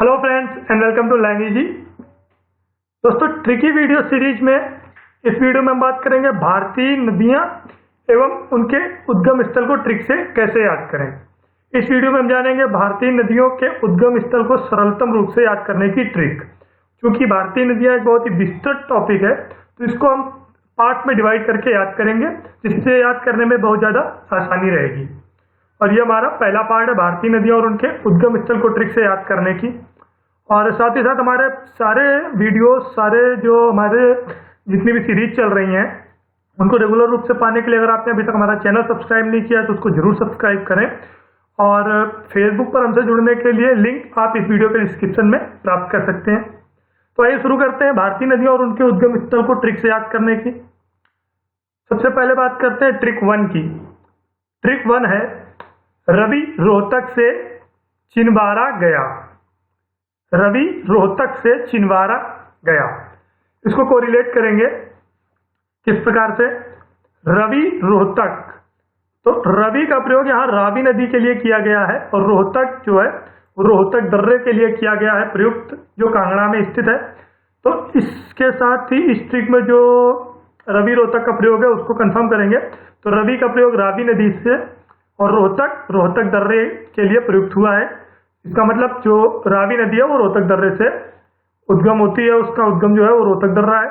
Hello friends and welcome to language ji. दोस्तों, tricky video series में इस वीडियो में हम बात करेंगे भारतीय नदियां एवं उनके उद्गम स्थल को ट्रिक से कैसे याद करें। इस वीडियो में हम जानेंगे भारतीय नदियों के उद्गम स्थल को सरलतम रूप से याद करने की ट्रिक। क्योंकि भारतीय नदियां एक बहुत ही विस्तृत टॉपिक है, तो इसको हम पार्ट में डिवाइड करके याद करेंगे, जिससे याद करने में बहुत ज़्यादा आसानी रहेगी। और ये हमारा पहला पार्ट है, भारतीय नदियां और उनके उद्गम स्थल को ट्रिक से याद करने की। और साथ ही साथ हमारे सारे वीडियो, सारे जो हमारे जितनी भी सीरीज चल रही हैं, उनको रेगुलर रूप से पाने के लिए अगर आपने अभी तक हमारा चैनल सब्सक्राइब नहीं किया तो उसको जरूर सब्सक्राइब करें। और फेसबुक पर हमसे जुड़ने के लिए लिंक आप इस वीडियो के डिस्क्रिप्शन में प्राप्त कर सकते हैं। तो आइए शुरू करते हैं भारतीय नदियों और उनके उद्गम स्थल को ट्रिक से याद करने की। सबसे पहले बात करते हैं ट्रिक 1 की। ट्रिक 1 है, रवि रोहतक से छिंदवाड़ा गया। रवि रोहतक से छिंदवाड़ा गया। इसको कोरिलेट करेंगे किस प्रकार से, रवि रोहतक। तो रवि का प्रयोग यहाँ रावी नदी के लिए किया गया है और रोहतक जो है रोहतक दर्रे के लिए किया गया है, प्रयुक्त, जो कांगड़ा में स्थित है। तो इसके साथ ही इस ट्रिक में जो रवि रोहतक का प्रयोग है उसको कंफर्म करेंगे। तो रवि का प्रयोग रावी नदी से और रोहतक दर्रे के लिए प्रयुक्त हुआ है। इसका मतलब जो रावी नदी है वो रोहतक दर्रे से उद्गम होती है, उसका उद्गम जो है वो रोहतक दर्रा है।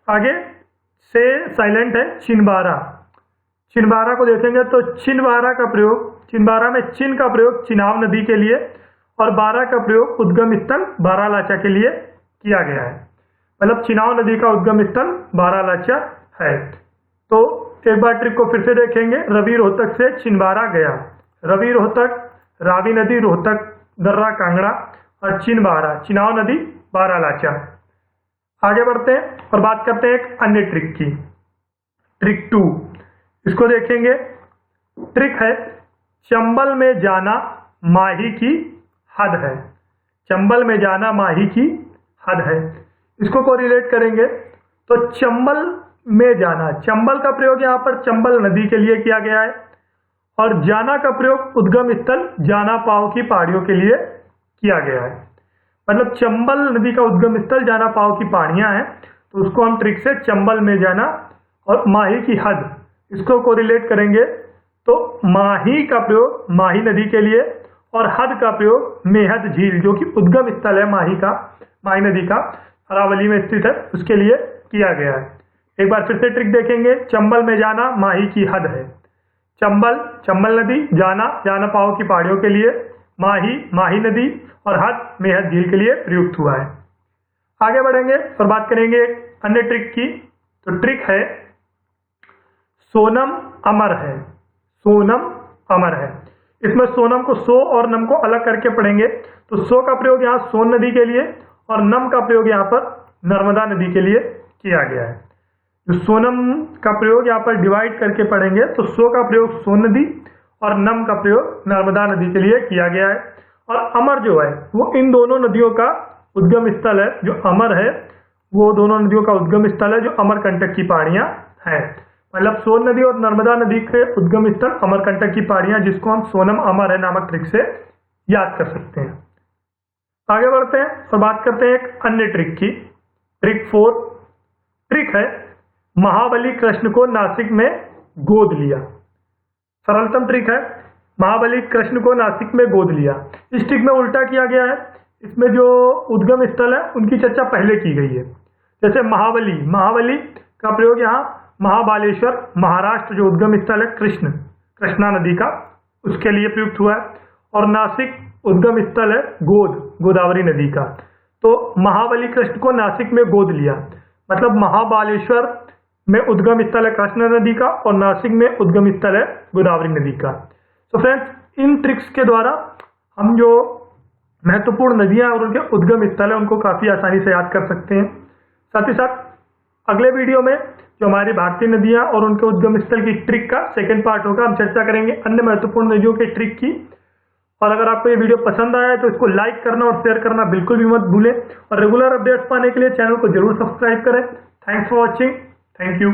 आगे से साइलेंट है, छिंदवाड़ा। छिंदवाड़ा को देखेंगे तो छिंदवाड़ा का प्रयोग, छिंदवाड़ा में चिन का प्रयोग चिनाब नदी के लिए और बारा का प्रयोग उद्गम स्थल बारालाचा के लिए किया गया है। मतलब चिनाब नदी का उद्गम स्थल बारालाचा है। तो एक बार ट्रिक को फिर से देखेंगे, रवि रोहतक से छिंदवाड़ा गया। रवि रोहतक, रावी नदी रोहतक दर्रा कांगड़ा और छिंदवाड़ा चिनाब नदी बारालाचा। आगे बढ़ते हैं और बात करते हैं एक अन्य ट्रिक की, ट्रिक 2। इसको देखेंगे। ट्रिक है, चंबल में जाना माही की हद है। चंबल में जाना माही की हद है। इसको कोरिलेट करेंगे तो चंबल में जाना, चंबल का प्रयोग यहाँ पर चंबल नदी के लिए किया गया है और जाना का प्रयोग उद्गम स्थल जाना पाव की पहाड़ियों के लिए किया गया है। मतलब चंबल नदी का उद्गम स्थल जाना पाव की पहाड़ियां हैं, तो उसको हम ट्रिक से चंबल में जाना और माही की हद, इसको कोरिलेट करेंगे तो माही का प्रयोग माही नदी के लिए और हद का प्रयोग मेहद झील, जो कि उद्गम स्थल है माही नदी का, अरावली में स्थित है, उसके लिए किया गया है। एक बार फिर से ट्रिक देखेंगे। चंबल में जाना माही की हद है। चंबल नदी, जाना पाव की पहाड़ियों के लिए, माही नदी और हद मेहद झील के लिए प्रयुक्त हुआ है। आगे बढ़ेंगे और बात करेंगे एक अन्य ट्रिक की। तो ट्रिक है, सोनम अमर है। सोनम अमर है। इसमें सोनम को सो और नम को अलग करके पढ़ेंगे। तो सो का प्रयोग यहाँ सोन नदी के लिए और नम का प्रयोग यहाँ पर नर्मदा नदी के लिए किया गया है। जो सोनम का प्रयोग यहाँ पर डिवाइड करके पढ़ेंगे तो सो का प्रयोग सोन नदी और नम का प्रयोग नर्मदा नदी के लिए किया गया है। और अमर जो है वो इन दोनों नदियों का उद्गम स्थल है। जो अमर है वो दोनों नदियों का उद्गम स्थल है, जो अमरकंटक की पहाड़ियां हैं। मतलब सोन नदी और नर्मदा नदी के उद्गम स्थल अमरकंटक की पहाड़ियां, जिसको हम सोनम अमर है नामक ट्रिक से याद कर सकते हैं। आगे बढ़ते हैं और बात करते हैं एक अन्य ट्रिक की, ट्रिक 4। ट्रिक है, महाबली कृष्ण को नासिक में गोद लिया। सरलतम ट्रिक है, महाबली कृष्ण को नासिक में गोद लिया। इस ट्रिक में उल्टा किया गया है। इसमें जो उद्गम स्थल है उनकी चर्चा पहले की गई है। जैसे महाबली का प्रयोग यहाँ महाबालेश्वर महाराष्ट्र जो उद्गम स्थल है कृष्णा नदी का, उसके लिए प्रयुक्त हुआ है। और नासिक उद्गम स्थल है गोदावरी नदी का। तो महाबली कृष्ण को नासिक में गोद लिया, मतलब महाबालेश्वर में उद्गम स्थल है कृष्णा नदी का और नासिक में उद्गम स्थल है गोदावरी नदी का। तो फ्रेंड्स, इन ट्रिक्स के द्वारा हम जो महत्वपूर्ण नदियां और उनके उद्गम स्थल है उनको काफ़ी आसानी से याद कर सकते हैं। साथ ही साथ अगले वीडियो में जो हमारी भारतीय नदियां और उनके उद्गम स्थल की ट्रिक का सेकंड पार्ट होगा। हम चर्चा करेंगे अन्य महत्वपूर्ण नदियों के ट्रिक की। और अगर आपको ये वीडियो पसंद आया है तो इसको लाइक करना और शेयर करना बिल्कुल भी मत भूलें। और रेगुलर अपडेट्स पाने के लिए चैनल को जरूर सब्सक्राइब करें। Thanks for watching. Thank you.